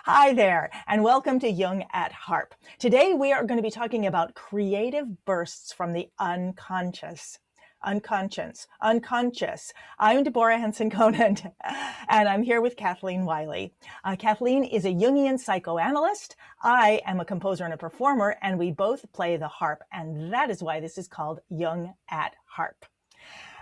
Hi there, and welcome to Jung at Harp. Today we are going to be talking about creative bursts from the unconscious. Unconscious. I'm Deborah Henson-Conant, and I'm here with Kathleen Wiley. Kathleen is a Jungian psychoanalyst. I am a composer and a performer, and we both play the harp, and that is why this is called Jung at Harp.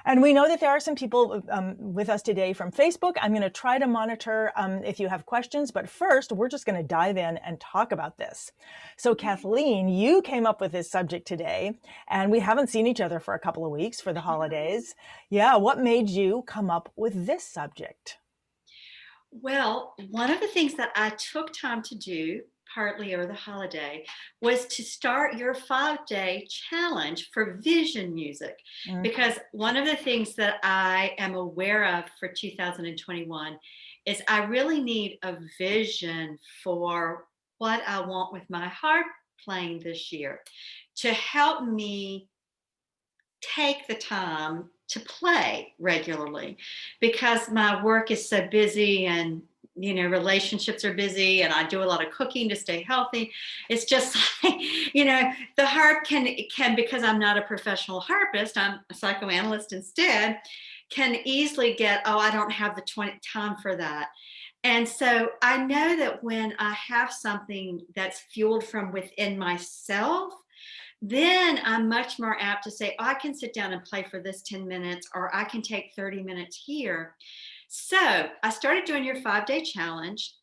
And we know that there are some people with us today from Facebook. I'm going to try to monitor if you have questions, but first we're just going to dive in and talk about this. So Kathleen, you came up with this subject today, and we haven't seen each other for a couple of weeks for the holidays. Yeah, what made you come up with this subject? Well, one of the things that I took time to do, partly over the holiday, was to start your 5-day challenge for vision music. Because one of the things that I am aware of for 2021 is I really need a vision for what I want with my harp playing this year to help me take the time to play regularly, because my work is so busy and relationships are busy and I do a lot of cooking to stay healthy. It's just like, the harp can, because I'm not a professional harpist, I'm a psychoanalyst instead, can easily get, oh, I don't have the time for that. And so I know that when I have something that's fueled from within myself, then I'm much more apt to say, oh, I can sit down and play for this 10 minutes, or I can take 30 minutes here. So I started doing your 5-day challenge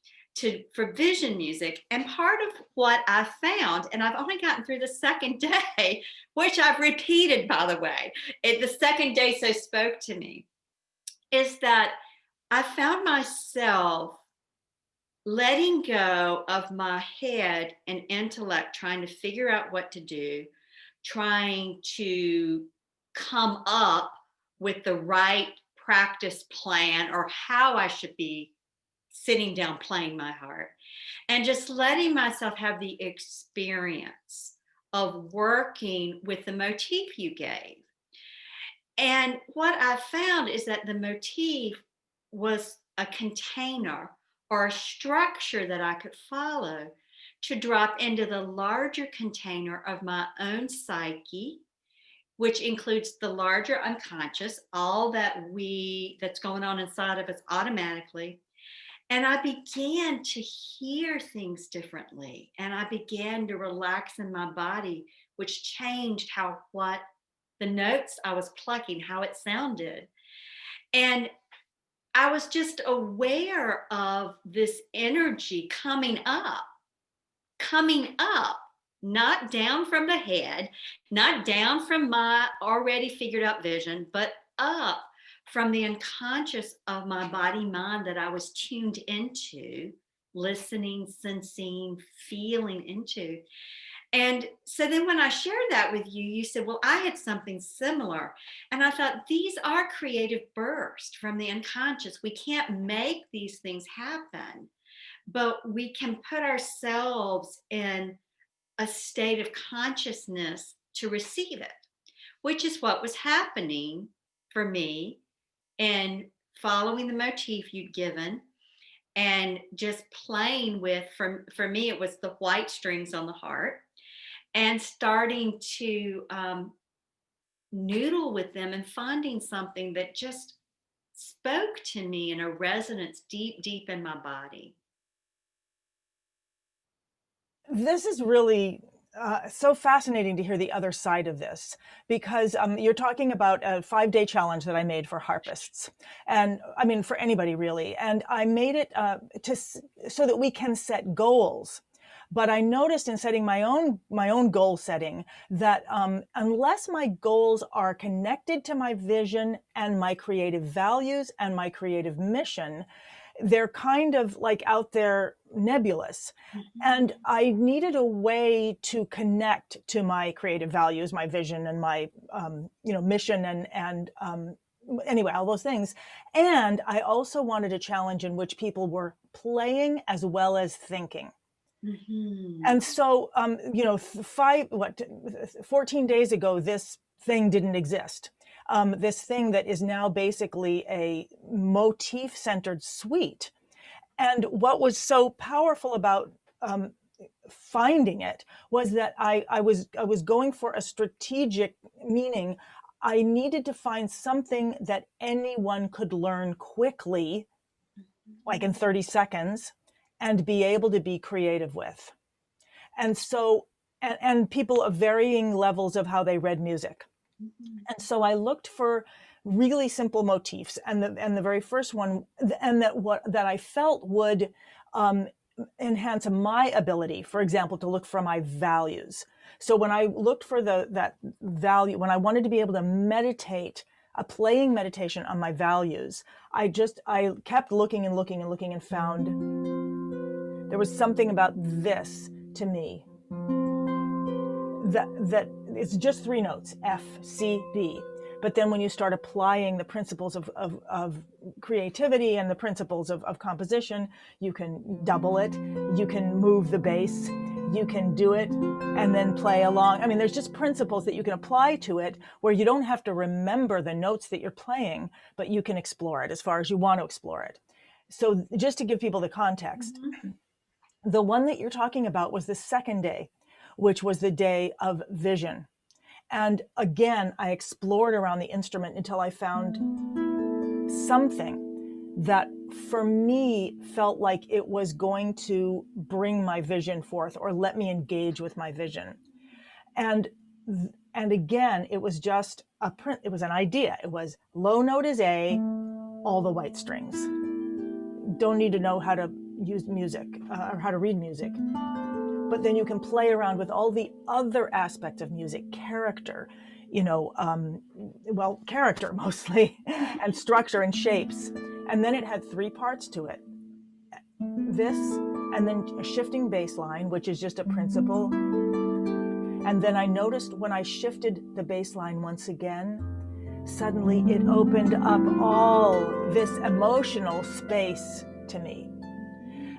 for vision music. And part of what I found, and I've only gotten through the second day, which I've repeated, by the way, the second day so spoke to me, is that I found myself letting go of my head and intellect, trying to figure out what to do, trying to come up with the right practice plan or how I should be sitting down playing my harp, and just letting myself have the experience of working with the motif you gave. And what I found is that the motif was a container or a structure that I could follow to drop into the larger container of my own psyche, which includes the larger unconscious, all that's going on inside of us automatically. And I began to hear things differently, and I began to relax in my body, which changed what the notes I was plucking, how it sounded. And I was just aware of this energy coming up, not down from the head, not down from my already figured out vision, but up from the unconscious of my body mind that I was tuned into, listening, sensing, feeling into. And so then when I shared that with you, you said, well, I had something similar. And I thought, these are creative bursts from the unconscious. We can't make these things happen, but we can put ourselves in a state of consciousness to receive it, which is what was happening for me in following the motif you'd given and just playing with, for me, it was the white strings on the harp, and starting to noodle with them and finding something that just spoke to me in a resonance deep, deep in my body. This is really so fascinating to hear the other side of this, because you're talking about a 5-day challenge that I made for harpists, and I mean for anybody really, and I made it so that we can set goals. But I noticed in setting my own goal setting that unless my goals are connected to my vision and my creative values and my creative mission, they're kind of like out there nebulous. And I needed a way to connect to my creative values, my vision, and my mission, and anyway, all those things. And I also wanted a challenge in which people were playing as well as thinking. And so 14 days ago, this thing didn't exist. This thing that is now basically a motif-centered suite. And what was so powerful about finding it was that I was going for a strategic, meaning I needed to find something that anyone could learn quickly, like in 30 seconds, and be able to be creative with. And so, and people of varying levels of how they read music. And so I looked for really simple motifs, and the very first one, and that I felt would enhance my ability, for example, to look for my values. So when I looked for that value, when I wanted to be able to meditate, a playing meditation on my values, I kept looking and looking and looking, and found there was something about this to me that it's just 3 notes, F, C, B. But then when you start applying the principles of creativity and the principles of composition, you can double it, you can move the bass, you can do it and then play along. I mean, there's just principles that you can apply to it where you don't have to remember the notes that you're playing, but you can explore it as far as you want to explore it. So just to give people the context, the one that you're talking about was the second day, which was the day of vision. And again, I explored around the instrument until I found something that for me felt like it was going to bring my vision forth or let me engage with my vision. And again, it was just it was an idea. It was low note is A, all the white strings. Don't need to know how to use music or how to read music. But then you can play around with all the other aspects of music, character, character mostly, and structure and shapes. And then it had 3 parts to it. This, and then a shifting bass line, which is just a principle. And then I noticed when I shifted the bass line once again, suddenly it opened up all this emotional space to me.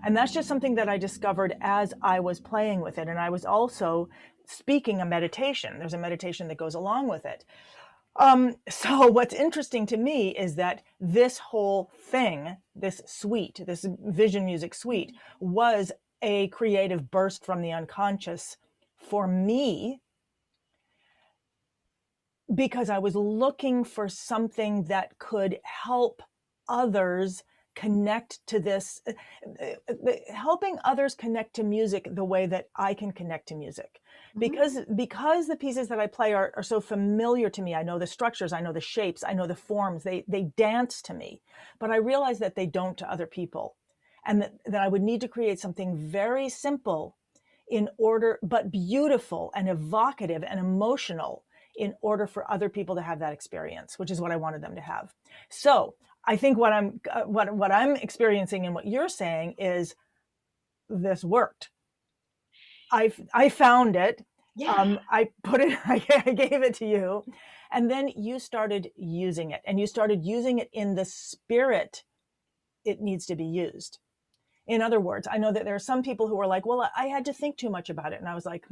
And that's just something that I discovered as I was playing with it. And I was also speaking a meditation. There's a meditation that goes along with it. So what's interesting to me is that this whole thing, this suite, this vision music suite, was a creative burst from the unconscious for me, because I was looking for something that could help others connect to this, helping others connect to music the way that I can connect to music. Because the pieces that I play are so familiar to me. I know the structures, I know the shapes, I know the forms, they dance to me, but I realize that they don't to other people. And that I would need to create something very simple but beautiful and evocative and emotional in order for other people to have that experience, which is what I wanted them to have. So I think what I'm experiencing and what you're saying is this worked. I found it. Yeah. I put it, I gave it to you, and then you started using it, and you started using it in the spirit it needs to be used. In other words, I know that there are some people who are like, well, I had to think too much about it. And I was like,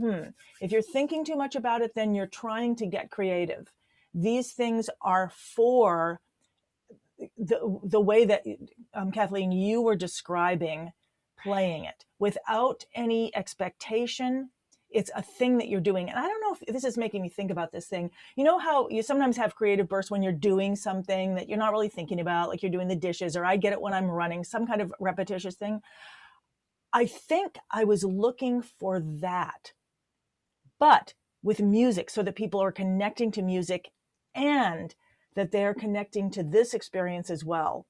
if you're thinking too much about it, then you're trying to get creative. These things are for the way that, Kathleen, you were describing playing it without any expectation. It's a thing that you're doing. And I don't know if this is making me think about this thing. You know how you sometimes have creative bursts when you're doing something that you're not really thinking about, like you're doing the dishes, or I get it when I'm running, some kind of repetitious thing. I think I was looking for that, but with music, so that people are connecting to music and that they're connecting to this experience as well.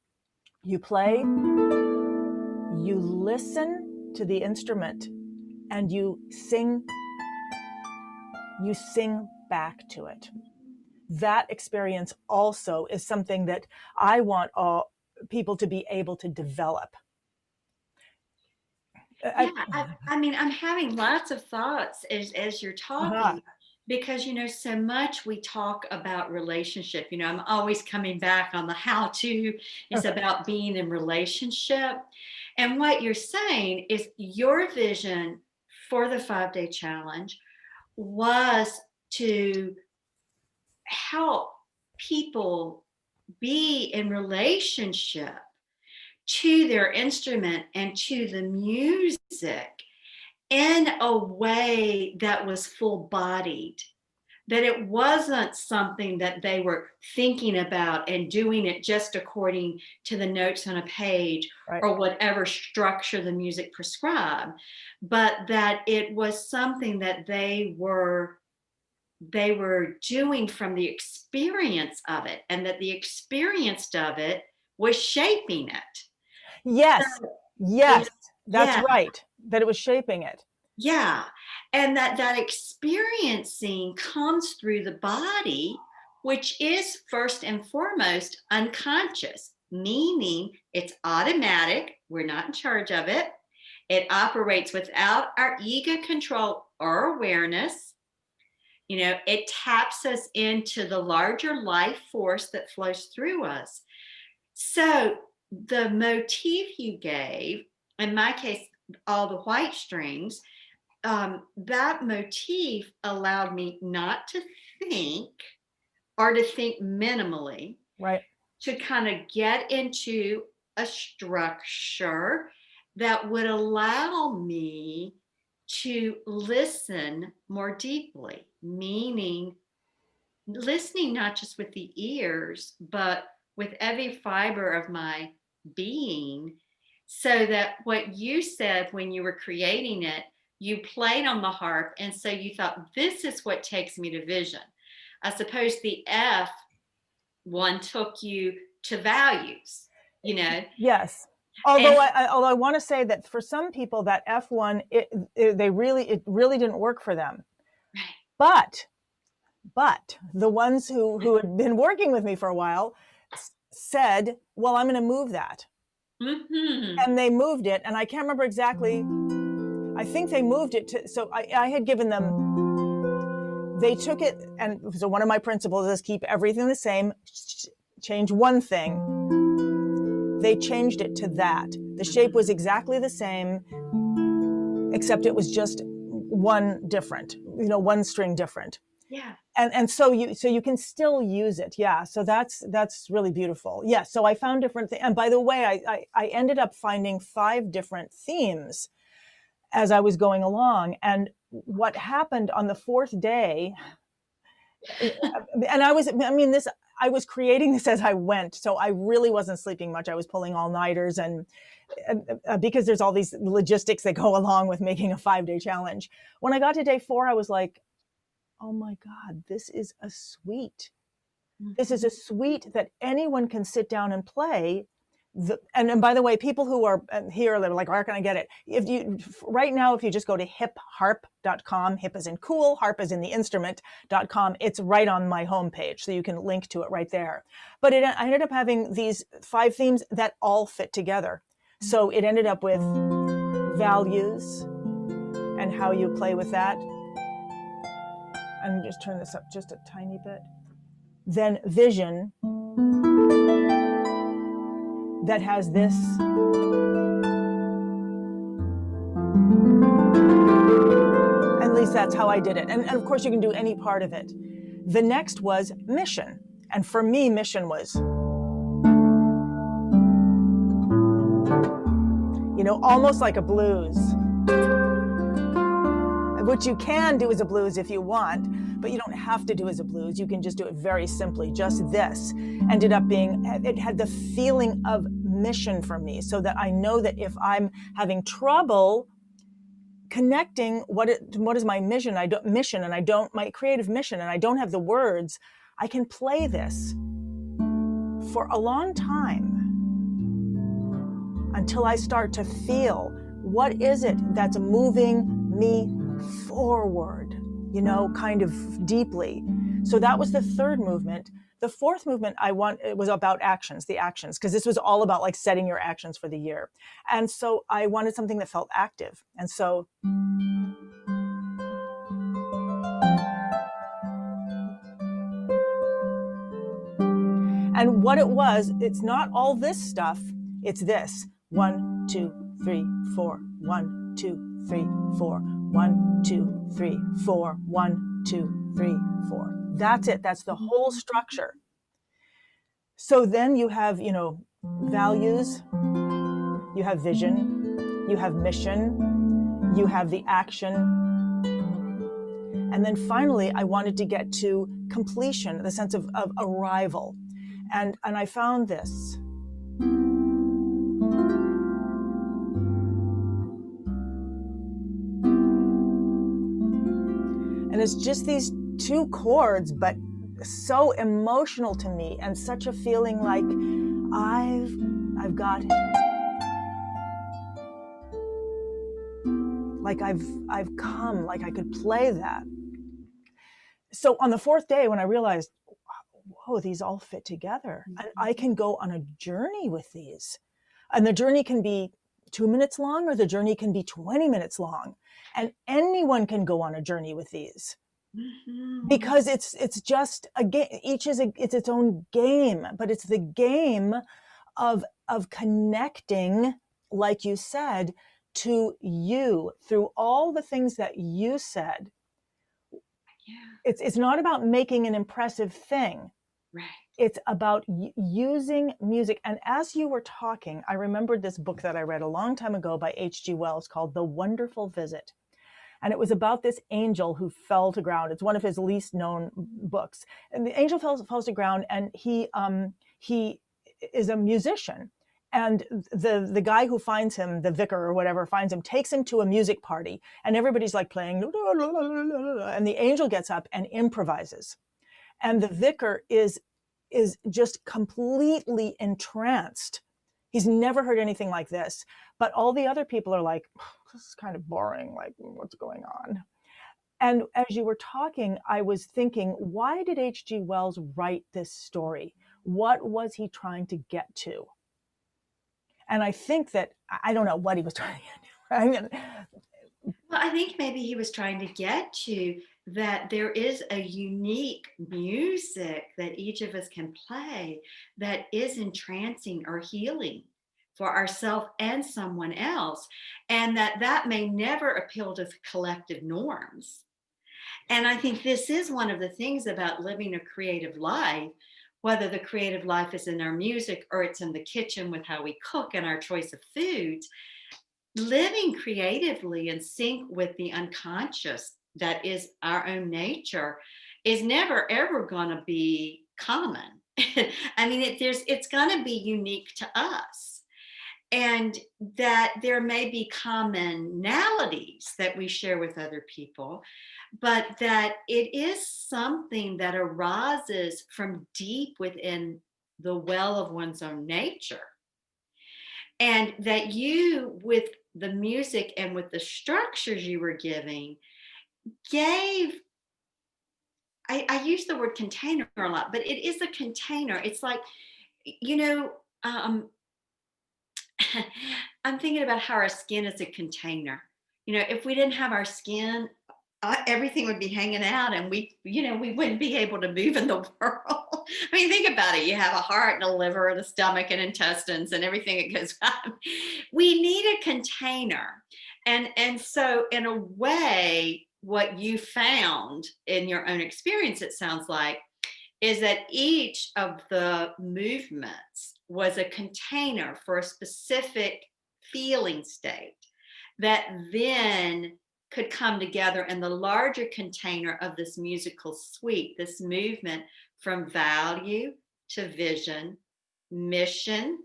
You play, you listen to the instrument, and you sing back to it. That experience also is something that I want all people to be able to develop. Yeah, I mean, I'm having lots of thoughts as you're talking, because, so much we talk about relationship. I'm always coming back on the how to. It's about being in relationship. And what you're saying is your vision for the 5-day challenge was to help people be in relationship to their instrument and to the music in a way that was full-bodied, that it wasn't something that they were thinking about and doing it just according to the notes on a page, Right. or whatever structure the music prescribed, but that it was something that they were doing from the experience of it, and that the experience of it was shaping it. Yes. So Yes. That's yeah, right. That it was shaping it. yeah. And that experiencing comes through the body, which is first and foremost unconscious, meaning it's automatic. We're not in charge of it. It operates without our ego control or awareness. You know, it taps us into the larger life force that flows through us. So the motif you gave, in my case, all the white strings, that motif allowed me not to think, or to think minimally, Right. to kind of get into a structure that would allow me to listen more deeply, meaning listening not just with the ears, but with every fiber of my being, so that what you said when you were creating it, you played on the harp, and so you thought, this is what takes me to vision. I suppose the F one took you to values, you know. Yes. Although And I want to say that for some people that F1, it really didn't work for them. But the ones who had been working with me for a while said, well, I'm going to move that. mm-hmm. And they moved it. And I can't remember exactly. I think they moved it to, so I had given them, they took it. And so one of my principles is keep everything the same, change one thing. They changed it to that. The shape was exactly the same, except it was just one different, one string different. Yeah. And so you can still use it. Yeah. So that's really beautiful. Yeah. So I found different things. And by the way, I ended up finding 5 different themes as I was going along. And what happened on the 4th day, and I was creating this as I went. So I really wasn't sleeping much. I was pulling all-nighters and because there's all these logistics that go along with making a 5-day challenge. When I got to day 4, I was like, oh my God, this is a suite. This is a suite that anyone can sit down and play. And by the way, people who are here, they're like, where can I get it? Right now, if you just go to hipharp.com, hip as in cool, harp as in the instrument.com, it's right on my homepage. So you can link to it right there. But I ended up having these 5 themes that all fit together. So it ended up with values and how you play with that. And just turn this up just a tiny bit. Then vision, that has this. At least that's how I did it. And of course, you can do any part of it. The next was mission. And for me, mission was, almost like a blues. Which you can do as a blues if you want, but you don't have to do as a blues. You can just do it very simply. Just this ended up being, it had the feeling of mission for me, so that I know that if I'm having trouble connecting what is my mission, my creative mission, and I don't have the words, I can play this for a long time until I start to feel what is it that's moving me forward, kind of deeply. So that was the 3rd movement. The 4th movement it was about actions, because this was all about like setting your actions for the year. And so I wanted something that felt active. And so and what it was, it's not all this stuff, it's this. 1, 2, 3, 4, 1, 2, 3, 4, 1, 2, 3, 4, 1, 2, 3, 4. That's it. That's the whole structure. So then you have, values, You have vision, you have mission, you have the action. And then finally, I wanted to get to completion, the sense of arrival. And I found this. And it's just these two chords, but so emotional to me, and such a feeling like I've got it. Like I've come, like I could play that. So on the fourth day, when I realized, whoa, these all fit together, and I can go on a journey with these, and the journey can be 2 minutes long, or the journey can be 20 minutes long, and anyone can go on a journey with these. Because it's just a game. It's its own game, but it's the game of connecting, like you said, to you through all the things that you said. Yeah. It's not about making an impressive thing. Right. It's about using music. And as you were talking, I remembered this book that I read a long time ago by H.G. Wells called The Wonderful Visit. And it was about this angel who fell to ground. It's one of his least known books. And the angel falls to ground, and he is a musician. And the guy who finds him, the vicar or whatever, finds him, takes him to a music party, and everybody's like playing, and the angel gets up and improvises. And the vicar is just completely entranced. He's never heard anything like this. But all the other people are like, this is kind of boring, like, what's going on? And as you were talking, I was thinking, why did H.G. Wells write this story? What was he trying to get to? And I think that, I don't know what he was trying to get to. I mean, well, I think maybe he was trying to get to that there is a unique music that each of us can play that is entrancing or healing for ourselves and someone else, and that may never appeal to collective norms. And I think this is one of the things about living a creative life, whether the creative life is in our music or it's in the kitchen with how we cook and our choice of foods. Living creatively in sync with the unconscious that is our own nature is never ever going to be common. I mean, it's going to be unique to us. And that there may be commonalities that we share with other people, but that it is something that arises from deep within the well of one's own nature. And that you, with the music and with the structures you were giving, gave, I use the word container a lot, but it is a container. It's like, I'm thinking about how our skin is a container. If we didn't have our skin, everything would be hanging out, and we wouldn't be able to move in the world. I mean, think about it. You have a heart and a liver and a stomach and intestines and everything that goes on. We need a container. And so in a way, what you found in your own experience, it sounds like, is that each of the movements was a container for a specific feeling state that then could come together in the larger container of this musical suite, this movement from value to vision, mission,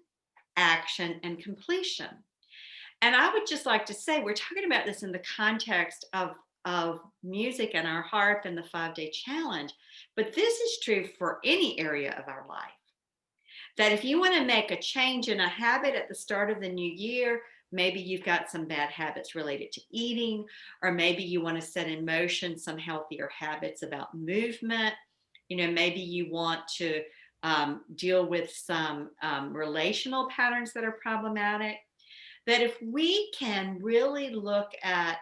action, and completion. And I would just like to say, we're talking about this in the context of music and our harp and the 5-day challenge, but this is true for any area of our life. That if you want to make a change in a habit at the start of the new year, maybe you've got some bad habits related to eating, or maybe you want to set in motion some healthier habits about movement. Maybe you want to deal with some relational patterns that are problematic. That if we can really look at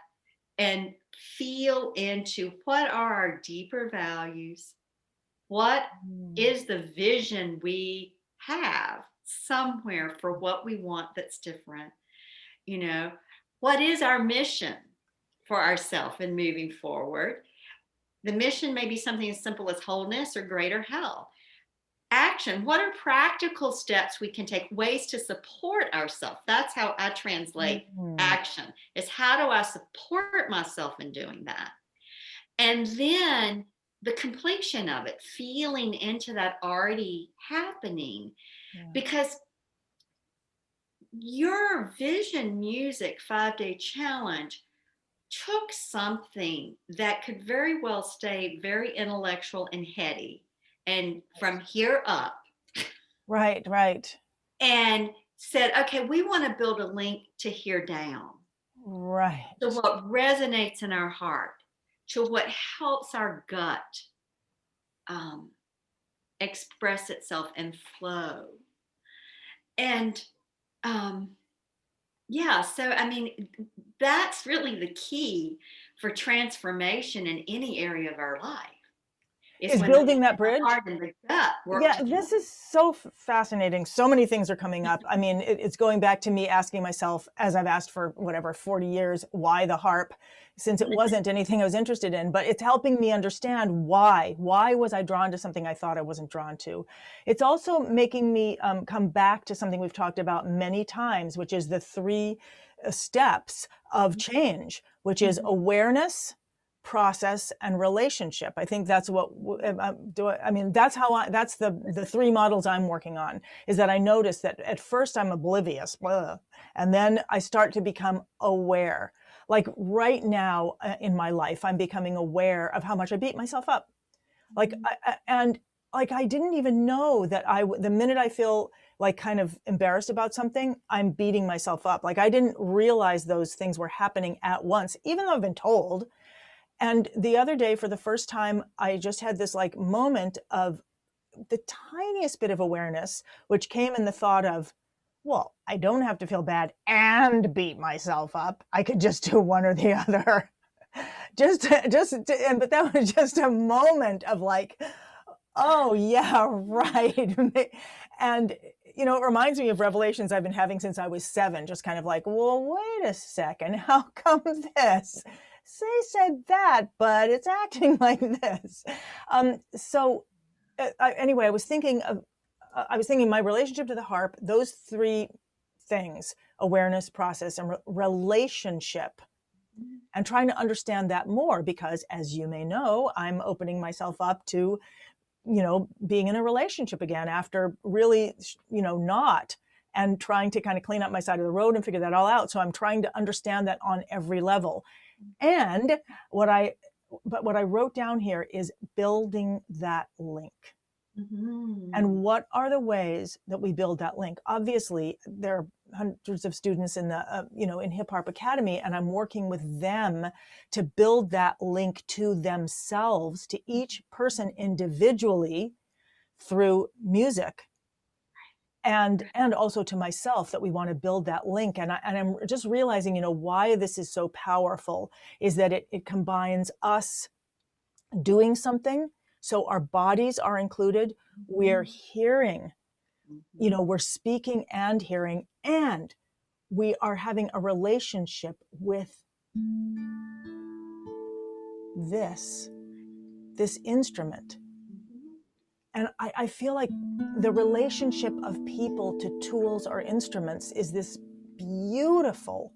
and feel into what are our deeper values, what is the vision we have somewhere for what we want that's different, what is our mission for ourselves in moving forward. The mission may be something as simple as wholeness or greater health. action. What are practical steps we can take, ways to support ourselves? That's how I translate action, is how do I support myself in doing that? And then the completion of it, feeling into that already happening. Because your Vision Music 5-day challenge took something that could very well stay very intellectual and heady and from here up. Right. And said, okay, we want to build a link to here down. Right. To what resonates in our heart, to what helps our gut express itself and flow. And so I mean, that's really the key for transformation in any area of our life. Is building that bridge. Heart and the gut Yeah, this is so fascinating. So many things are coming up. I mean, it's going back to me asking myself, as I've asked for 40 years, why the harp, since it wasn't anything I was interested in, but it's helping me understand why. Why was I drawn to something I thought I wasn't drawn to? It's also making me come back to something we've talked about many times, which is the 3 steps of change, which is awareness, process, and relationship. I think that's what that's the 3 models I'm working on, is that I notice that at first I'm oblivious, and then I start to become aware. Like right now in my life, I'm becoming aware of how much I beat myself up. Like, I didn't even know that the minute I feel like kind of embarrassed about something, I'm beating myself up. Like I didn't realize those things were happening at once, even though I've been told. And the other day, for the first time, I just had this like moment of the tiniest bit of awareness, which came in the thought of, well, I don't have to feel bad and beat myself up. I could just do one or the other. But that was just a moment of like, oh yeah, right. And it reminds me of revelations I've been having since I was 7, just kind of like, well, wait a second, how come this? They said that, but it's acting like this. Anyway, I was thinking my relationship to the harp, those 3 things, awareness, process, and relationship, and trying to understand that more, because as you may know, I'm opening myself up to, being in a relationship again after really, not, and trying to kind of clean up my side of the road and figure that all out. So I'm trying to understand that on every level. And what I wrote down here is building that link. And what are the ways that we build that link? Obviously, there are hundreds of students in the, in Hip Harp Academy, and I'm working with them to build that link to themselves, to each person individually through music. And also to myself, that we want to build that link. And I'm just realizing, why this is so powerful is that it combines us doing something. So our bodies are included. We're hearing, we're speaking and hearing, and we are having a relationship with this instrument. And I feel like the relationship of people to tools or instruments is this beautiful,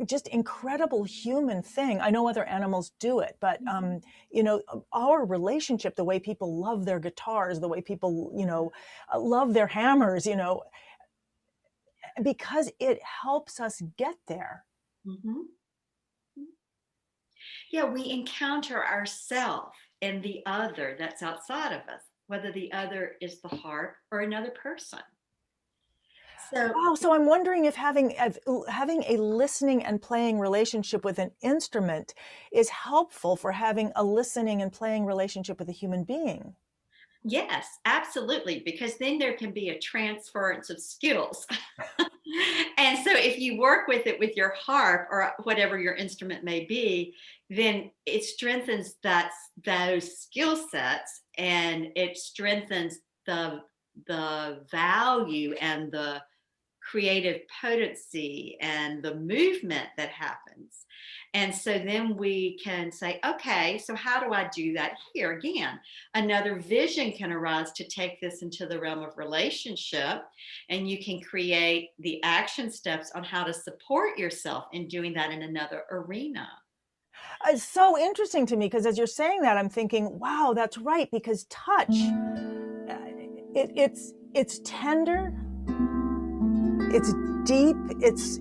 just incredible human thing. I know other animals do it, but our relationship, the way people love their guitars, the way people, love their hammers, because it helps us get there. Yeah, we encounter ourselves and the other that's outside of us, whether the other is the harp or another person. So I'm wondering if having a listening and playing relationship with an instrument is helpful for having a listening and playing relationship with a human being. Yes, absolutely, because then there can be a transference of skills. And so if you work with it with your harp or whatever your instrument may be, then it strengthens those skill sets, and it strengthens the value and the creative potency and the movement that happens. And so then we can say, okay, so how do I do that here? Again, another vision can arise to take this into the realm of relationship, and you can create the action steps on how to support yourself in doing that in another arena. It's so interesting to me because as you're saying that, I'm thinking, wow, that's right. Because touch, it's tender, it's deep, it's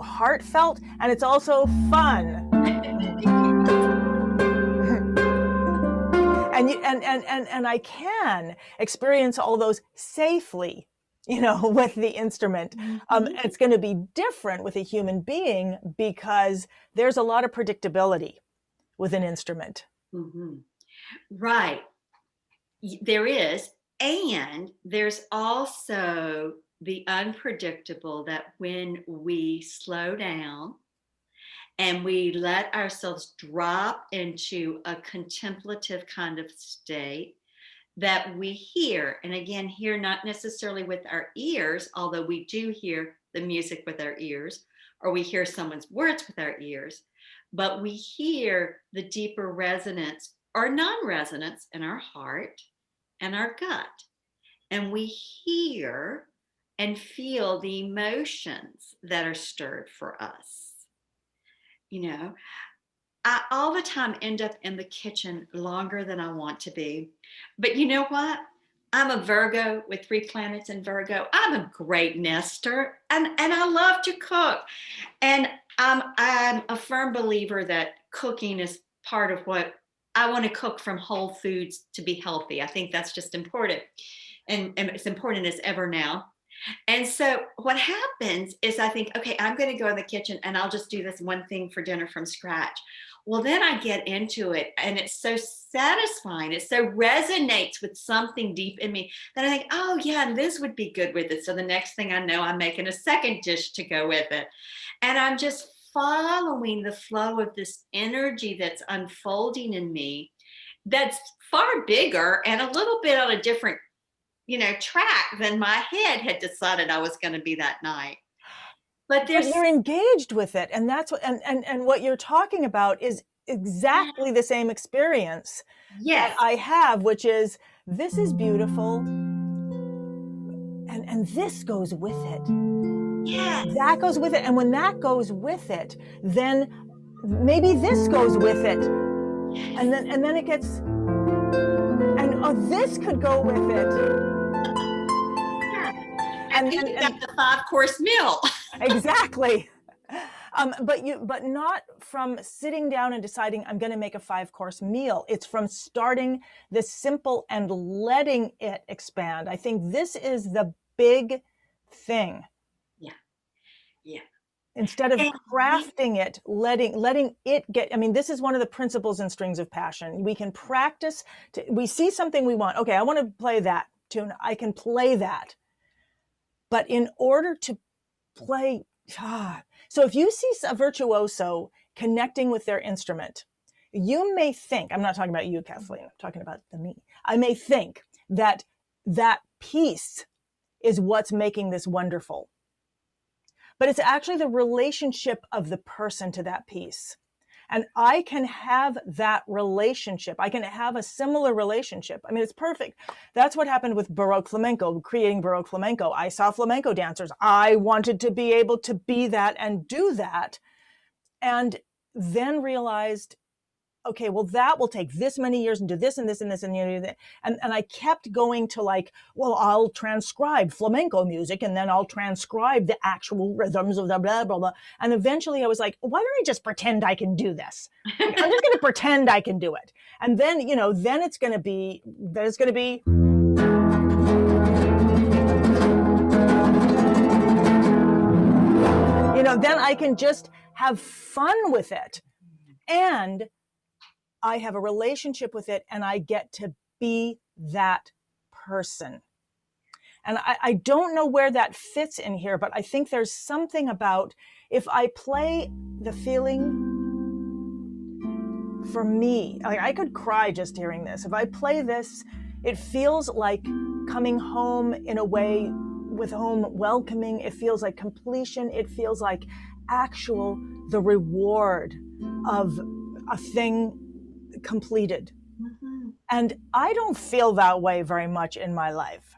heartfelt, and it's also fun. And I can experience all those safely, with the instrument. It's going to be different with a human being because there's a lot of predictability with an instrument. Mm-hmm. Right. There is. And there's also the unpredictable that when we slow down and we let ourselves drop into a contemplative kind of state, that we hear, and again, hear not necessarily with our ears, although we do hear the music with our ears, or we hear someone's words with our ears, but we hear the deeper resonance or non-resonance in our heart and our gut. And we hear and feel the emotions that are stirred for us. I all the time end up in the kitchen longer than I want to be. But you know what? I'm a Virgo with 3 planets in Virgo. I'm a great nester, and I love to cook. And I'm a firm believer that cooking is part of what I want to cook from whole foods to be healthy. I think that's just important. And it's important as ever now. And so what happens is I think, okay, I'm going to go in the kitchen and I'll just do this one thing for dinner from scratch. Well, then I get into it and it's so satisfying. It so resonates with something deep in me that I think, oh yeah, and this would be good with it. So the next thing I know, I'm making a second dish to go with it. And I'm just following the flow of this energy that's unfolding in me that's far bigger and a little bit on a different track than my head had decided I was going to be that night. But you're engaged with it, and that's what and what you're talking about is exactly the same experience that I have, which is this is beautiful, and this goes with it. Yes. That goes with it, and when that goes with it, then maybe this goes with it, and then it gets, and this could go with it. And you got the 5-course meal. Exactly. But not from sitting down and deciding I'm going to make a 5-course meal. It's from starting this simple and letting it expand. I think this is the big thing. Yeah. Instead of crafting it, letting it get, this is one of the principles in Strings of Passion. We can practice, we see something we want. Okay, I want to play that tune. I can play that. But in order to play, so if you see a virtuoso connecting with their instrument, you may think, I'm not talking about you, Kathleen, I'm talking about me. I may think that that piece is what's making this wonderful. But it's actually the relationship of the person to that piece. And I can have that relationship. I can have a similar relationship. It's perfect. That's what happened with Baroque flamenco, creating Baroque flamenco. I saw flamenco dancers. I wanted to be able to be that and do that. And then realized, okay, well, that will take this many years and do this and this and this and and I kept going to I'll transcribe flamenco music and then I'll transcribe the actual rhythms of the blah, blah, blah. And eventually I was like, why don't I just pretend I can do this? I'm just going to pretend I can do it. And then, then it's going to be, then I can just have fun with it. And I have a relationship with it and I get to be that person. And I don't know where that fits in here, but I think there's something about if I play the feeling for me, I could cry just hearing this. If I play this, it feels like coming home in a way with home welcoming. It feels like completion. It feels like the reward of a thing completed. Mm-hmm. And I don't feel that way very much in my life,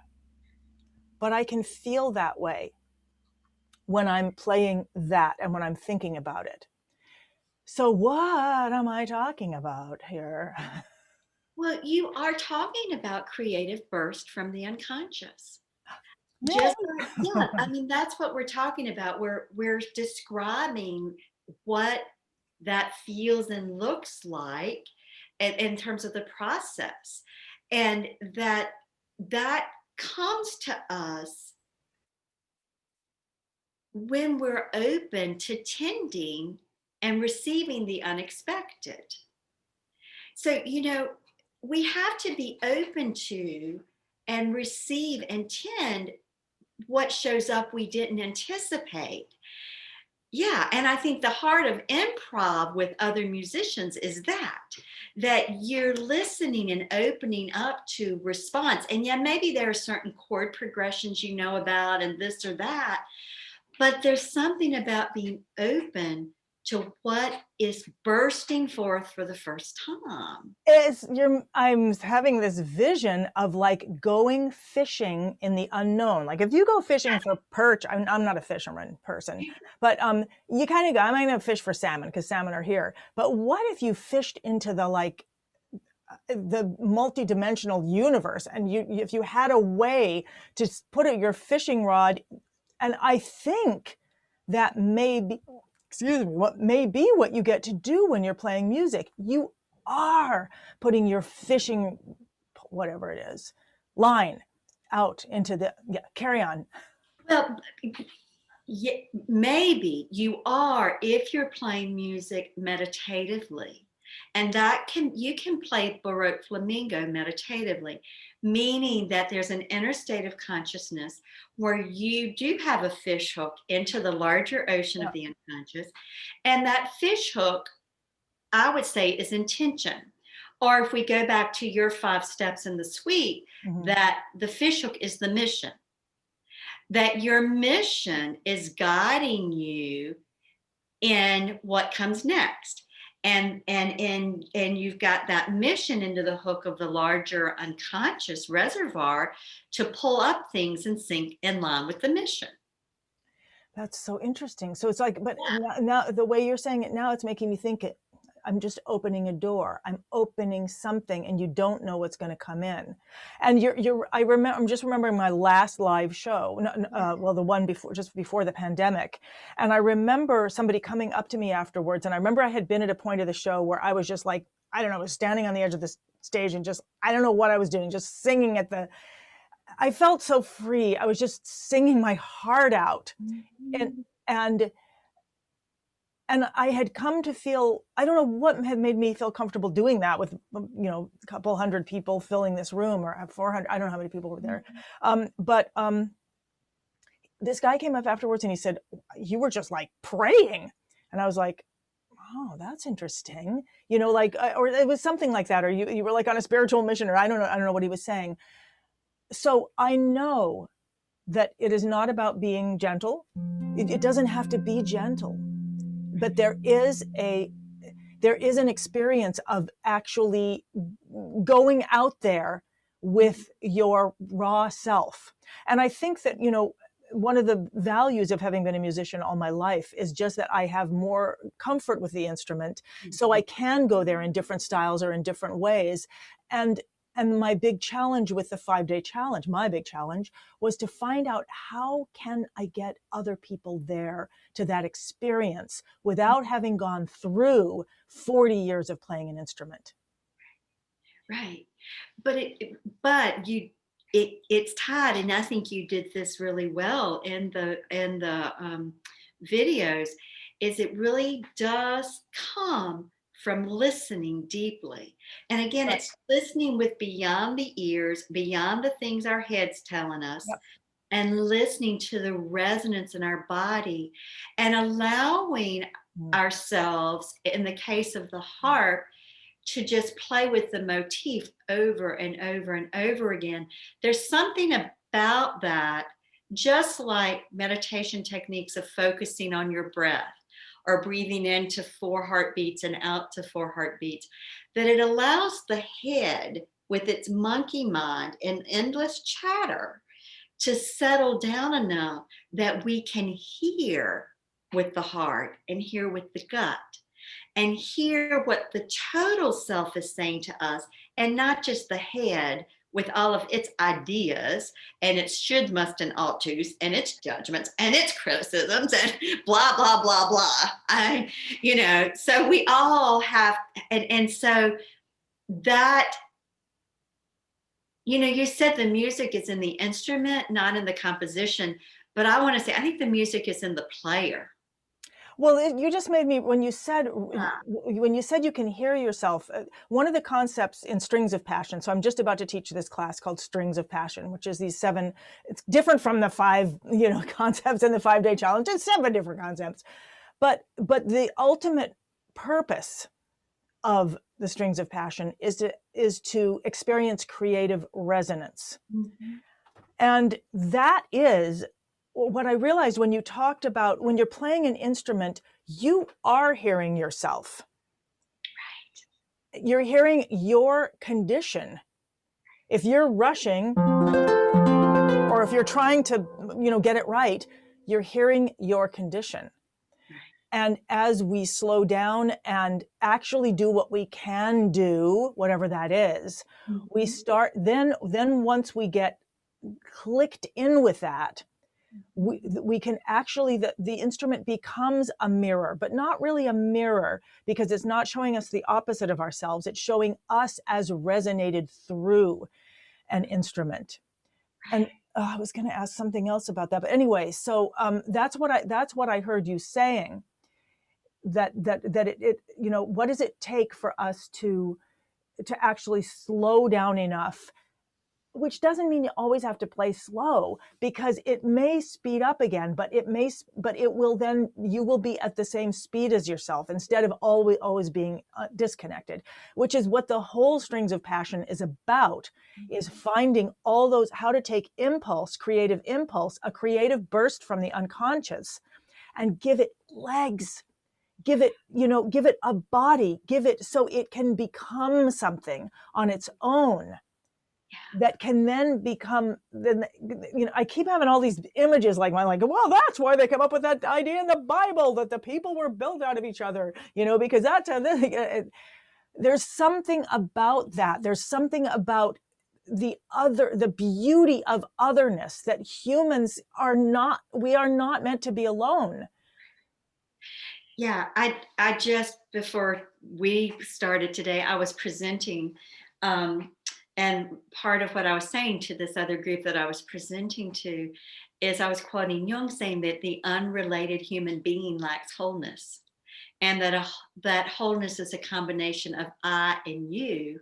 but I can feel that way when I'm playing that and when I'm thinking about it. So what am I talking about here? Well, you are talking about creative burst from the unconscious. Yeah. Just yeah, I mean that's what we're talking about. We're describing what that feels and looks like in terms of the process, and that comes to us when we're open to tending and receiving the unexpected. So, we have to be open to and receive and tend what shows up we didn't anticipate. Yeah, and I think the heart of improv with other musicians is that you're listening and opening up to response. And yeah, maybe there are certain chord progressions you know about and this or that, but there's something about being open to what is bursting forth for the first time. I'm having this vision of like going fishing in the unknown. Like if you go fishing for perch, I'm not a fisherman person, but you kind of go, I'm going to fish for salmon because salmon are here. But what if you fished into the multi-dimensional universe, and if you had a way to put your fishing rod, and I think that may be, what may be what you get to do when you're playing music. You are putting your fishing, whatever it is, line out into carry on. Well, yeah, maybe you are if you're playing music meditatively, and you can play Baroque flamenco meditatively, meaning that there's an inner state of consciousness where you do have a fish hook into the larger ocean of the unconscious, and that fish hook, I would say, is intention. Or if we go back to your 5 steps in the suite, that the fish hook is the mission. That your mission is guiding you in what comes next. And you've got that mission into the hook of the larger unconscious reservoir to pull up things and sink in line with the mission. That's so interesting. So it's like, but now the way you're saying it now, it's making me think I'm just opening a door. I'm opening something, and you don't know what's going to come in. And I'm just remembering my last live show. Well, the one just before the pandemic. And I remember somebody coming up to me afterwards. And I remember I had been at a point of the show where I was just like, I don't know, I was standing on the edge of the stage and just, I don't know what I was doing, just singing I felt so free. I was just singing my heart out. And I had come to feel, I don't know what had made me feel comfortable doing that with, a couple hundred people filling this room, or 400, I don't know how many people were there. But this guy came up afterwards and he said, you were just like praying. And I was like, oh, that's interesting. Or it was something like that. Or you were like on a spiritual mission, or I don't know what he was saying. So I know that it is not about being gentle. It doesn't have to be gentle. But there is an experience of actually going out there with your raw self. And I think that, one of the values of having been a musician all my life is just that I have more comfort with the instrument. So I can go there in different styles or in different ways. And my big challenge with the 5-day challenge, my big challenge, was to find out how can I get other people there to that experience without having gone through 40 years of playing an instrument. Right. But it's tied, and I think you did this really well in the videos, is it really does come from listening deeply. And again, it's listening with beyond the ears, beyond the things our head's telling us, and listening to the resonance in our body, and allowing ourselves, in the case of the harp, to just play with the motif over and over and over again. There's something about that just like meditation techniques of focusing on your breath or breathing into 4 heartbeats and out to 4 heartbeats, that it allows the head with its monkey mind and endless chatter to settle down enough that we can hear with the heart and hear with the gut and hear what the total self is saying to us, and not just the head with all of its ideas and its should, must, and ought tos, and its judgments and its criticisms and blah, blah, blah, blah. So we all have, and so that, you said the music is in the instrument, not in the composition, but I want to say, I think the music is in the player. Well, you just made me, when you said you can hear yourself, one of the concepts in Strings of Passion, so I'm just about to teach this class called Strings of Passion, which is these 7, it's different from the 5, concepts in the 5-day challenge. It's 7 different concepts. But the ultimate purpose of the Strings of Passion is to experience creative resonance. Mm-hmm. And that is what I realized when you talked about, when you're playing an instrument, you are hearing yourself. Right. You're hearing your condition. If you're rushing, or if you're trying to, get it right, you're hearing your condition. Right. And as we slow down and actually do what we can do, whatever that is, mm-hmm. we start, then once we get clicked in with that, we can actually, the instrument becomes a mirror, but not really a mirror, because it's not showing us the opposite of ourselves. It's showing us as resonated through an instrument. And I was going to ask something else about that, but anyway, so that's what I heard you saying, that it what does it take for us to actually slow down enough, which doesn't mean you always have to play slow, because it may speed up again, but it will then, you will be at the same speed as yourself instead of always being disconnected, which is what the whole Strings of Passion is about, is finding all those, how to take impulse, creative impulse, a creative burst from the unconscious, and give it legs, give it a body, give it so it can become something on its own. That can then become, I keep having all these images well, that's why they come up with that idea in the Bible that the people were built out of each other, because that's there's something about that. There's something about the beauty of otherness, that humans we are not meant to be alone. Yeah, I just, before we started today, I was presenting, and part of what I was saying to this other group that I was presenting to is I was quoting Jung saying that the unrelated human being lacks wholeness, and that wholeness is a combination of I and you,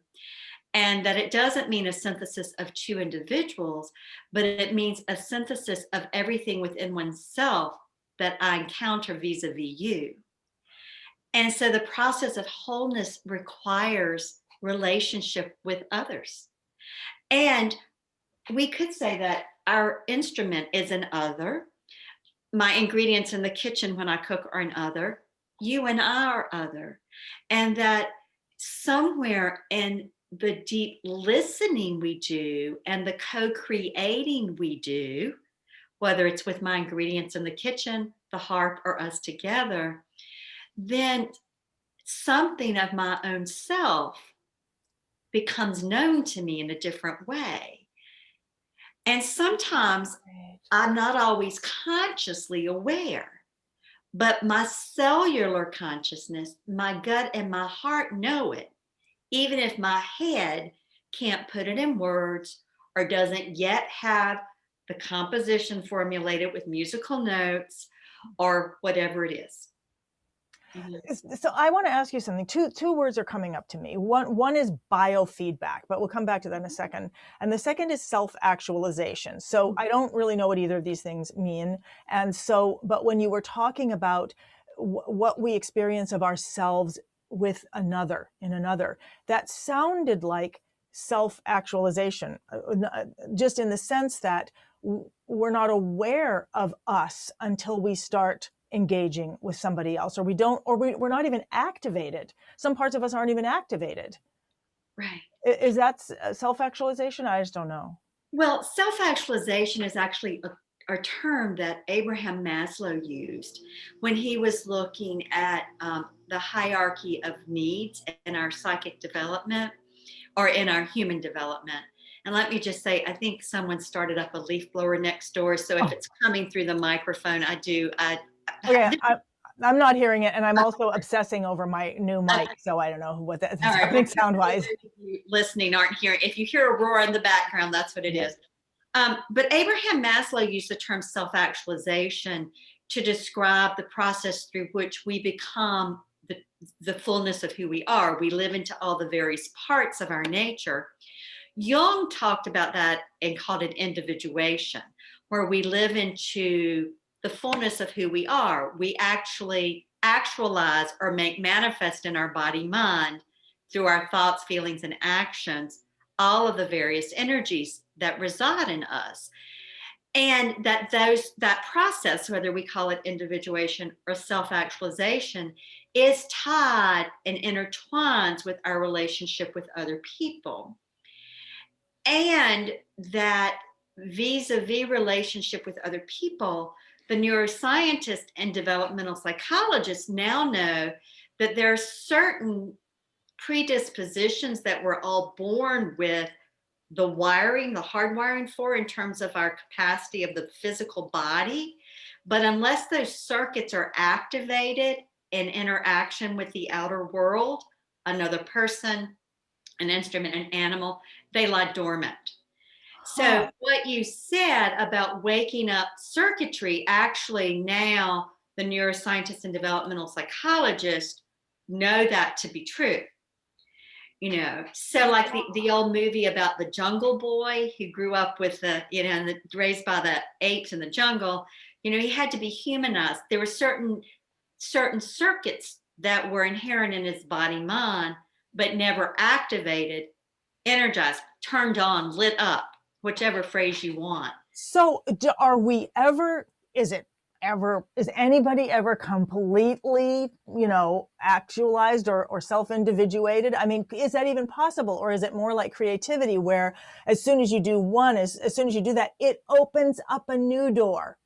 and that it doesn't mean a synthesis of 2 individuals, but it means a synthesis of everything within oneself that I encounter vis-a-vis you. And so the process of wholeness requires relationship with others. And we could say that our instrument is an other. My ingredients in the kitchen when I cook are an other. You and I are other. And that somewhere in the deep listening we do and the co-creating we do, whether it's with my ingredients in the kitchen, the harp, or us together, then something of my own self becomes known to me in a different way. And sometimes I'm not always consciously aware, but my cellular consciousness, my gut and my heart know it, even if my head can't put it in words or doesn't yet have the composition formulated with musical notes or whatever it is. Mm-hmm. So I want to ask you something. Two words are coming up to me. One is biofeedback, but we'll come back to that in a second. And the second is self-actualization. So I don't really know what either of these things mean. And so, but when you were talking about what we experience of ourselves with another, that sounded like self-actualization, just in the sense that we're not aware of us until we start engaging with somebody else, or we're not even activated. Some parts of us aren't even activated. Right. Is that self-actualization? I just don't know. Well, self-actualization is actually a term that Abraham Maslow used when he was looking at the hierarchy of needs in our psychic development or in our human development. And let me just say, I think someone started up a leaf blower next door. So if it's coming through the microphone, Okay, I'm not hearing it, and I'm also obsessing over my new mic, so I don't know what that's happening sound-wise. Listening aren't hearing. If you hear a roar in the background, that's what it is. But Abraham Maslow used the term self-actualization to describe the process through which we become the fullness of who we are. We live into all the various parts of our nature. Jung talked about that and called it individuation, where we live into the fullness of who we are. We actually actualize or make manifest in our body mind through our thoughts, feelings, and actions, all of the various energies that reside in us. And that process, whether we call it individuation or self-actualization, is tied and intertwines with our relationship with other people. And that vis-a-vis relationship with other people, the neuroscientists and developmental psychologists now know that there are certain predispositions that we're all born with the hardwiring for in terms of our capacity of the physical body. But unless those circuits are activated in interaction with the outer world, another person, an instrument, an animal, they lie dormant. So what you said about waking up circuitry, actually now the neuroscientists and developmental psychologists know that to be true. So like the old movie about the jungle boy who grew up with raised by the apes in the jungle, he had to be humanized. There were certain circuits that were inherent in his body mind, but never activated, energized, turned on, lit up, whichever phrase you want. So is anybody ever completely, actualized or self-individuated? I mean, is that even possible? Or is it more like creativity where as soon as you do as soon as you do that, it opens up a new door?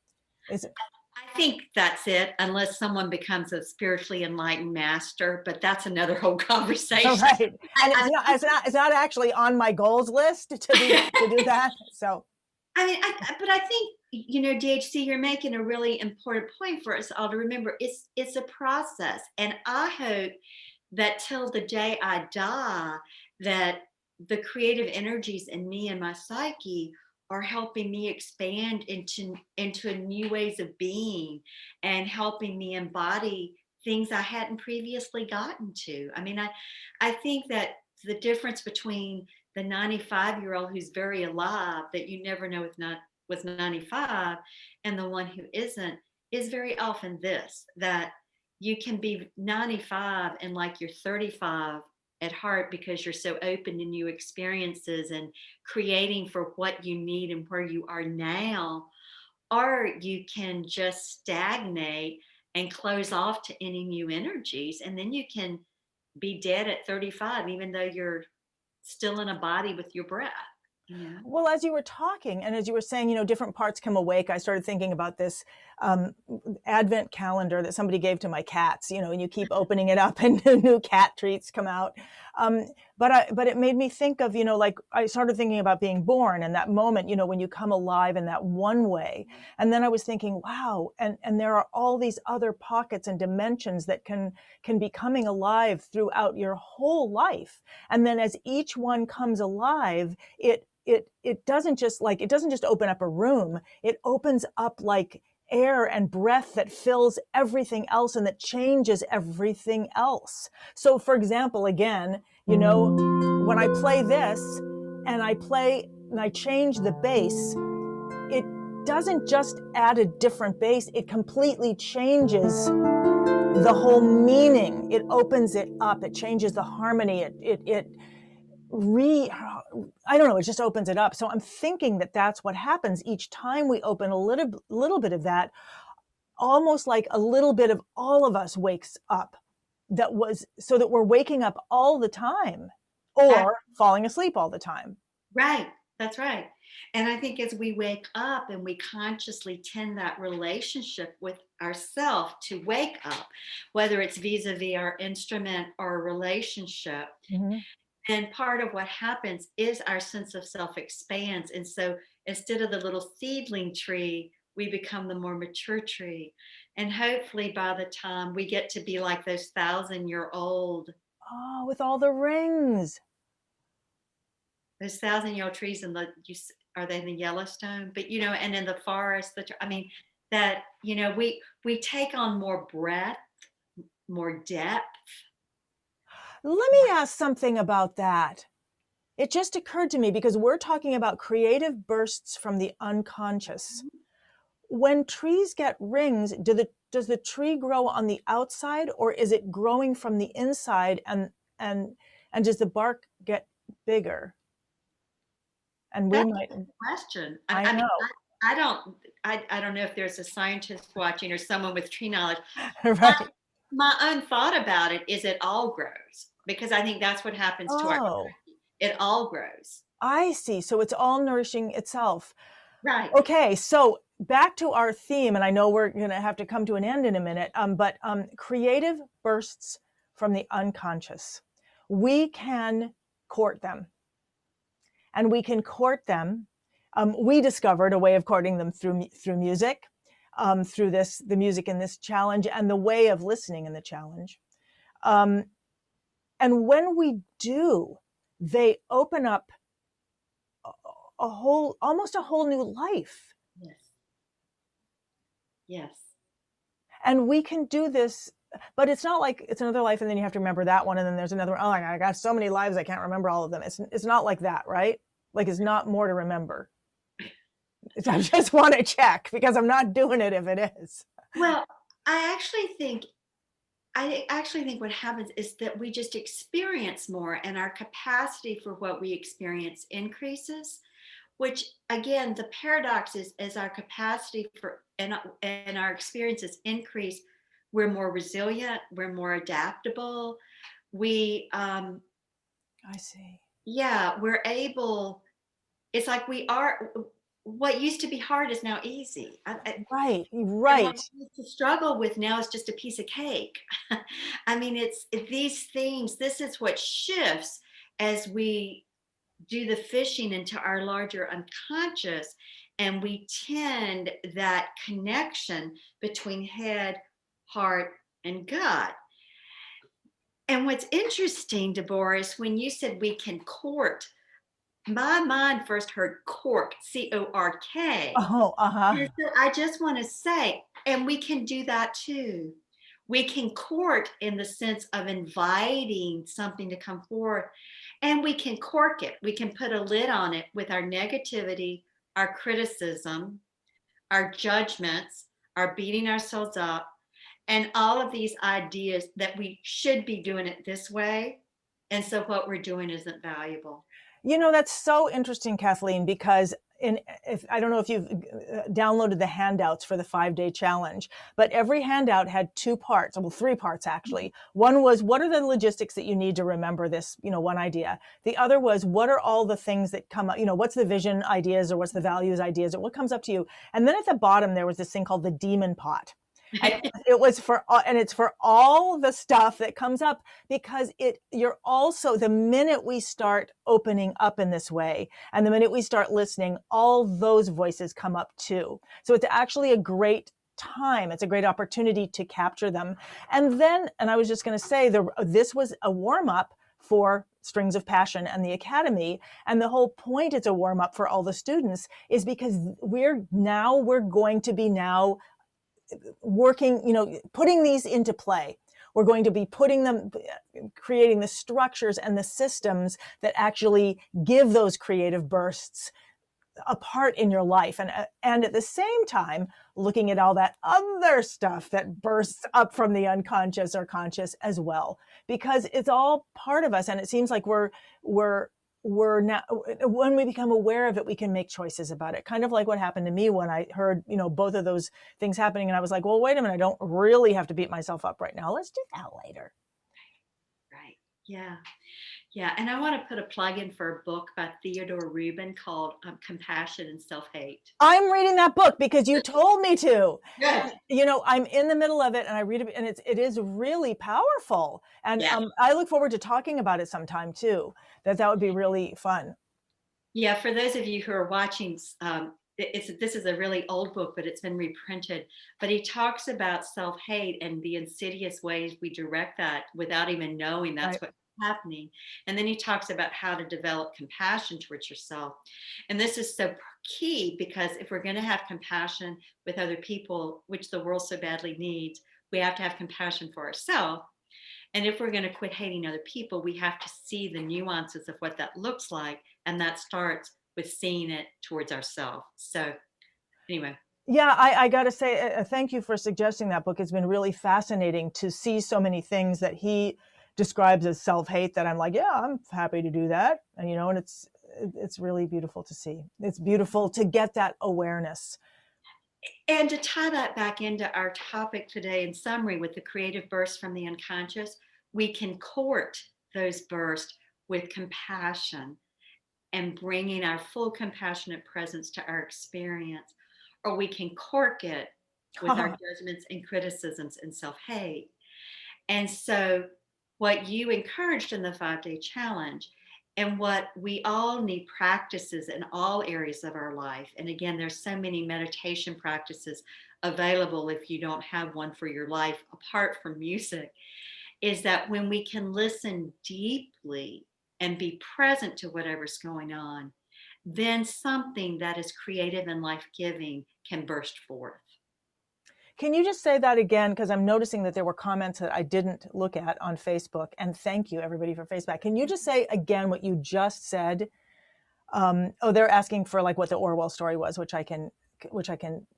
I think that's it, unless someone becomes a spiritually enlightened master, but that's another whole conversation. Oh, right. And it's not actually on my goals list to do that. So I think, DHC, you're making a really important point for us all to remember. It's a process. And I hope that till the day I die, that the creative energies in me and my psyche are helping me expand into new ways of being and helping me embody things I hadn't previously gotten to. I mean, I think that the difference between the 95-year-old who's very alive that you never know was 95 and the one who isn't is very often this, that you can be 95 and like you're 35 at heart because you're so open to new experiences and creating for what you need and where you are now, or you can just stagnate and close off to any new energies, and then you can be dead at 35 even though you're still in a body with your breath. Well, as you were talking and as you were saying, different parts come awake, I started thinking about this advent calendar that somebody gave to my cats, and you keep opening it up and new cat treats come out. But it made me think of, like I started thinking about being born and that moment, when you come alive in that one way. And then I was thinking, wow, and there are all these other pockets and dimensions that can be coming alive throughout your whole life. And then as each one comes alive, it doesn't just open up a room. It opens up like air and breath that fills everything else and that changes everything else. So for example, again, when I play this and I change the bass, it doesn't just add a different bass, it completely changes the whole meaning. It opens it up, it changes the harmony, it I don't know, it just opens it up. So I'm thinking that that's what happens each time we open a little bit of that, almost like a little bit of all of us wakes up, so that we're waking up all the time or falling asleep all the time. Right. That's right. And I think as we wake up and we consciously tend that relationship with ourselves to wake up, whether it's vis-a-vis our instrument or a relationship, Mm-hmm. and part of what happens is our sense of self expands. And so instead of the little seedling tree, we become the more mature tree. And hopefully by the time we get to be like those 1,000-year-old, Oh, with all the rings. those 1,000-year-old trees in are they in the Yellowstone? But, and in the forest, that, we take on more breadth, more depth. Let me ask something about that. It just occurred to me because we're talking about creative bursts from the unconscious. When trees get rings, does the tree grow on the outside, or is it growing from the inside, and does the bark get bigger? And we That's might. a good question. I know. I don't know if there's a scientist watching or someone with tree knowledge. Right. My own thought about it is it all grows, because I think that's what happens to our, it all grows. I see. So it's all nourishing itself. Right. Okay. So back to our theme, and I know we're going to have to come to an end in a minute, but creative bursts from the unconscious. We can court them. And we can court them. We discovered a way of courting them through music, through the music in this challenge, and the way of listening in the challenge. And when we do, they open up almost a whole new life. Yes. Yes. And we can do this, but it's not like it's another life and then you have to remember that one, and then there's another one. Oh, I got so many lives, I can't remember all of them. It's not like that, right? Like, it's not more to remember. I just want to check, because I'm not doing it if it is. Well, I actually think what happens is that we just experience more, and our capacity for what we experience increases, which, again, the paradox is, as our capacity for and our experiences increase, we're more resilient, we're more adaptable. I see. Yeah, we're able, it's like what used to be hard is now easy. Right. What we used to struggle with now is just a piece of cake. I mean, it's these things, this is what shifts as we do the fishing into our larger unconscious, and we tend that connection between head, heart, and gut. And what's interesting, Deborah, is when you said we can court, my mind first heard cork, C-O-R-K. Oh, And so I just want to say, and we can do that too. We can court in the sense of inviting something to come forth, and we can cork it. We can put a lid on it with our negativity, our criticism, our judgments, our beating ourselves up, and all of these ideas that we should be doing it this way. And so what we're doing isn't valuable. That's so interesting, Kathleen, because I don't know if you've downloaded the handouts for the 5-day challenge, but every handout had 2 parts, well, 3 parts actually. One was, what are the logistics that you need to remember this, one idea? The other was, what are all the things that come up, what's the vision ideas, or what's the values ideas, or what comes up to you? And then at the bottom, there was this thing called the demon pot. And it's for all the stuff that comes up, because you're also, the minute we start opening up in this way, and the minute we start listening, all those voices come up too. So it's actually a great time. It's a great opportunity to capture them. And I was just going to say, this was a warm up for Strings of Passion and the Academy. And the whole point, it's a warm up for all the students, is because we're going to be now working, putting these into play. We're going to be creating the structures and the systems that actually give those creative bursts a part in your life. And at the same time, looking at all that other stuff that bursts up from the unconscious or conscious as well, because it's all part of us. And it seems like we're when we become aware of it, we can make choices about it. Kind of like what happened to me when I heard, both of those things happening. And I was like, well, wait a minute, I don't really have to beat myself up right now. Let's do that later. Right. Yeah. Yeah. And I want to put a plug in for a book by Theodore Rubin called Compassion and Self-Hate. I'm reading that book because you told me to. Good. And, I'm in the middle of it and I read it, and it is really powerful. And Yeah. I look forward to talking about it sometime too. That would be really fun. Yeah. For those of you who are watching, this is a really old book, but it's been reprinted. But he talks about self-hate and the insidious ways we direct that without even knowing that's what's happening. And then he talks about how to develop compassion towards yourself. And this is so key, because if we're going to have compassion with other people, which the world so badly needs, we have to have compassion for ourselves. And if we're going to quit hating other people, we have to see the nuances of what that looks like. And that starts with seeing it towards ourselves. So anyway. Yeah, I got to say, thank you for suggesting that book. It's been really fascinating to see so many things that he describes as self-hate that I'm like, yeah, I'm happy to do that. And, and it's really beautiful to see. It's beautiful to get that awareness. And to tie that back into our topic today, in summary, with the creative bursts from the unconscious, we can court those bursts with compassion and bringing our full compassionate presence to our experience, or we can cork it with our judgments and criticisms and self-hate. And so what you encouraged in the 5-day challenge, and what we all need practices in all areas of our life. And again, there's so many meditation practices available if you don't have one for your life apart from music, is that when we can listen deeply and be present to whatever's going on, then something that is creative and life-giving can burst forth. Can you just say that again? Because I'm noticing that there were comments that I didn't look at on Facebook. And thank you, everybody, for Facebook. Can you just say again what you just said? They're asking for like what the Orwell story was, which I can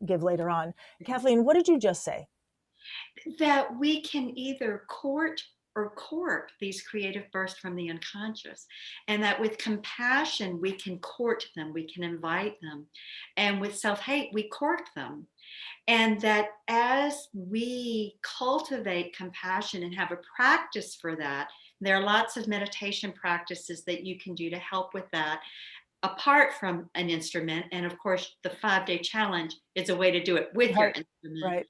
give later on. Kathleen, what did you just say? That we can either court or cork these creative bursts from the unconscious, and that with compassion we can court them, we can invite them, and with self-hate we cork them. And that as we cultivate compassion and have a practice for that, there are lots of meditation practices that you can do to help with that, apart from an instrument. And of course, the 5-day challenge is a way to do it with your instrument. Right.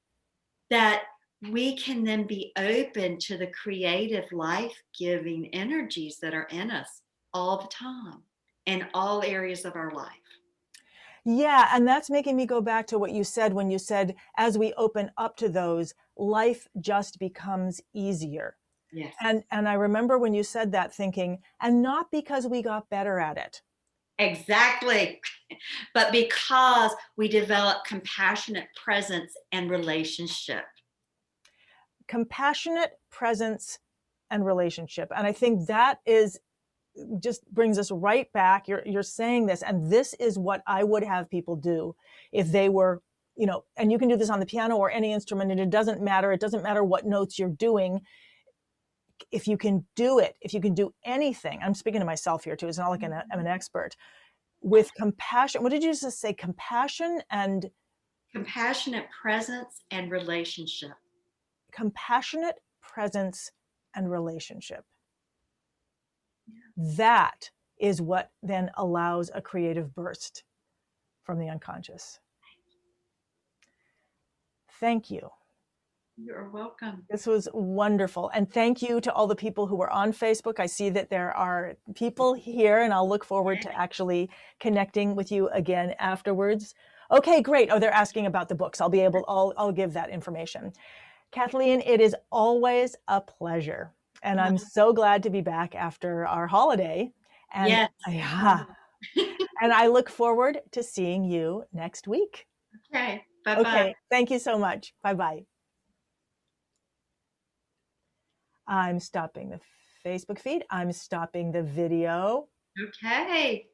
That we can then be open to the creative, life-giving energies that are in us all the time in all areas of our life. Yeah, and that's making me go back to what you said when you said, as we open up to those, life just becomes easier. Yes. And I remember when you said that thinking, and not because we got better at it. Exactly. But because we develop compassionate presence and relationship. Compassionate presence and relationship. And I think that just brings us right back. You're saying this, and this is what I would have people do if they were, and you can do this on the piano or any instrument, and it doesn't matter. It doesn't matter what notes you're doing. If you can do it, if you can do anything, I'm speaking to myself here too. It's not like I'm an expert. With compassion, what did you just say? Compassion and? Compassionate presence and relationship. Compassionate presence and relationship. That is what then allows a creative burst from the unconscious. Thank you. You're welcome. This was wonderful. And thank you to all the people who were on Facebook. I see that there are people here, and I'll look forward to actually connecting with you again afterwards. Okay, great. Oh, they're asking about the books. I'll give that information. Kathleen, it is always a pleasure. And I'm so glad to be back after our holiday. And yes. And I look forward to seeing you next week. Okay. Bye-bye. Okay. Thank you so much. Bye-bye. I'm stopping the Facebook feed. I'm stopping the video. Okay.